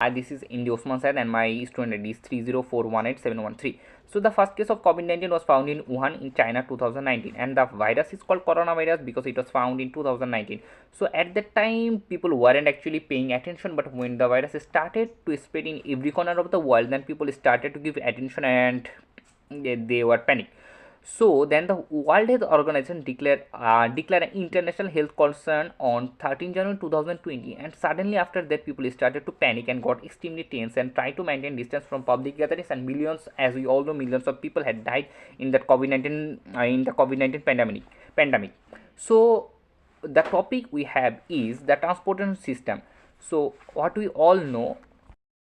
This is Indy Osman Said and my student ID is 304187113. So the first case of COVID-19 was found in Wuhan in China 2019, and the virus is called coronavirus because it was found in 2019. So at that time people weren't actually paying attention, but when the virus started to spread in every corner of the world, then people started to give attention and they were panicked. So then the World Health Organization declared an international health concern on 13 January 2020, and suddenly after that people started to panic and got extremely tense and tried to maintain distance from public gatherings, and millions, as we all know, millions of people had died in that COVID-19 in the COVID-19 pandemic. So the topic we have is the transportation system. So what we all know,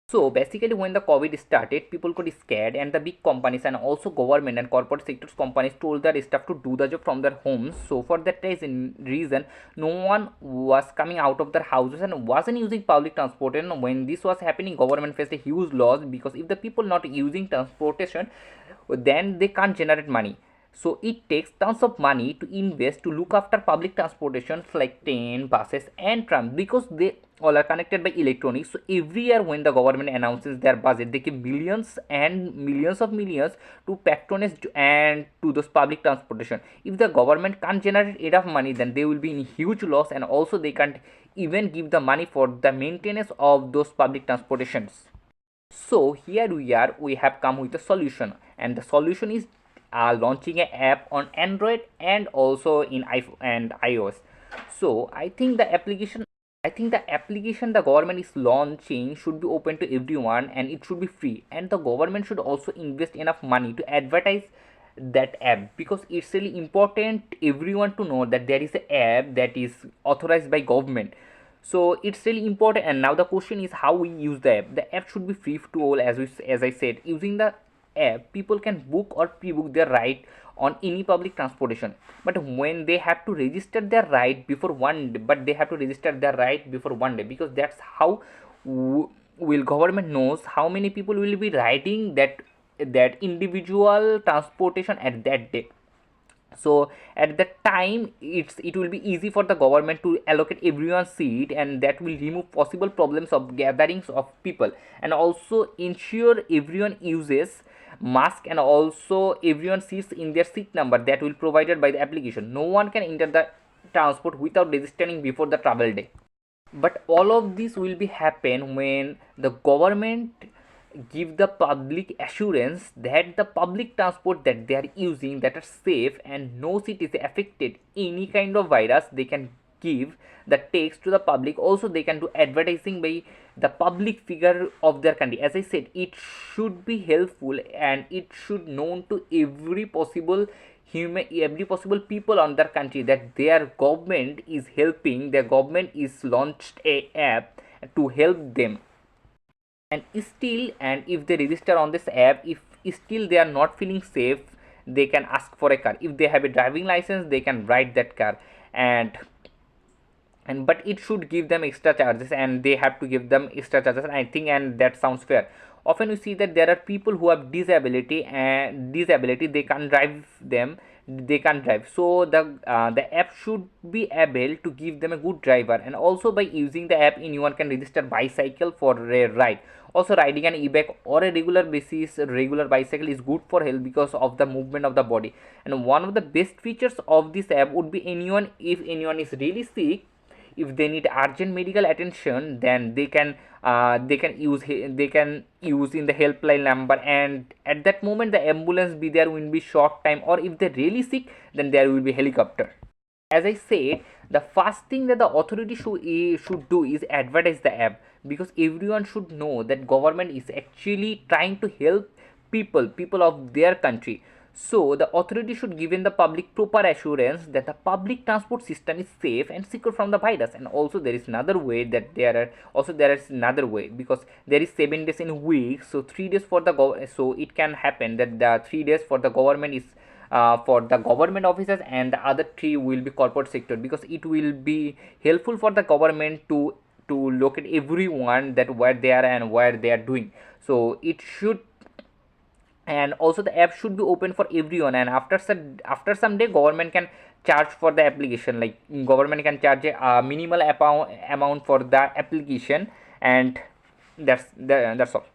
so basically, when the COVID started, people got scared, and the big companies and also government and corporate sectors companies told their staff to do the job from their homes. So for that reason, no one was coming out of their houses and wasn't using public transportation. When this was happening, government faced a huge loss because if the people not using transportation, then they can't generate money. So it takes tons of money to invest to look after public transportations like train, buses and trams because they all are connected by electronics. So every year when the government announces their budget, they give millions and millions of millions to patronage and to those public transportation. If the government can't generate enough money, then they will be in huge loss, and also they can't even give the money for the maintenance of those public transportations. So here we have come with a solution, and the solution is launching an app on Android and also in iPhone and iOS. So I think the application the government is launching should be open to everyone, and it should be free, and the government should also invest enough money to advertise that app because it's really important everyone to know that there is an app that is authorized by government. So it's really important, and now the question is how we use the app. The app should be free to all, as I said. Using the app, people can book or pre-book their ride on any public transportation, but when they have to register their ride before one day, but they have to register their ride before one day because that's how will government knows how many people will be riding that individual transportation at that day. So at that time it will be easy for the government to allocate everyone's seat, and that will remove possible problems of gatherings of people, and also ensure everyone uses mask, and also everyone sits in their seat number that will provided by the application. No one can enter the transport without registering before the travel day. But all of this will be happen when the government give the public assurance that the public transport that they are using that are safe and no seat is affected any kind of virus. They can give the text to the public. Also they can do advertising by the public figure of their country. As I said, it should be helpful and it should known to every possible every possible people on their country that their government is helping, their government is launched a app to help them. And still, and if they register on this app, if still they are not feeling safe, they can ask for a car. If they have a driving license, they can ride that car. And and but it should give them extra charges, and they have to give them extra charges, I think, and that sounds fair. Often you see that there are people who have disability, and disability they can't drive them, they can't drive. So the app should be able to give them a good driver, and also by using the app, anyone can register bicycle for a ride. Also riding an e-bike or a regular basis, regular bicycle is good for health because of the movement of the body. And one of the best features of this app would be anyone, if anyone is really sick, if they need urgent medical attention, then they can use in the helpline number, and at that moment the ambulance be there will be short time, or if they're really sick, then there will be helicopter. As I said, the first thing that the authority should do is advertise the app, because everyone should know that government is actually trying to help people of their country. So the authority should give in the public proper assurance that the public transport system is safe and secure from the virus. And also there is another way, that there is another way, because there is 7 days in a week. So 3 days for the so it can happen that the 3 days for the government is for the government officers, and the other 3 will be corporate sector, because it will be helpful for the government to locate everyone that where they are and where they are doing. So it should, and also the app should be open for everyone, and after some day government can charge for the application, like government can charge a minimal amount for the application. And That's all.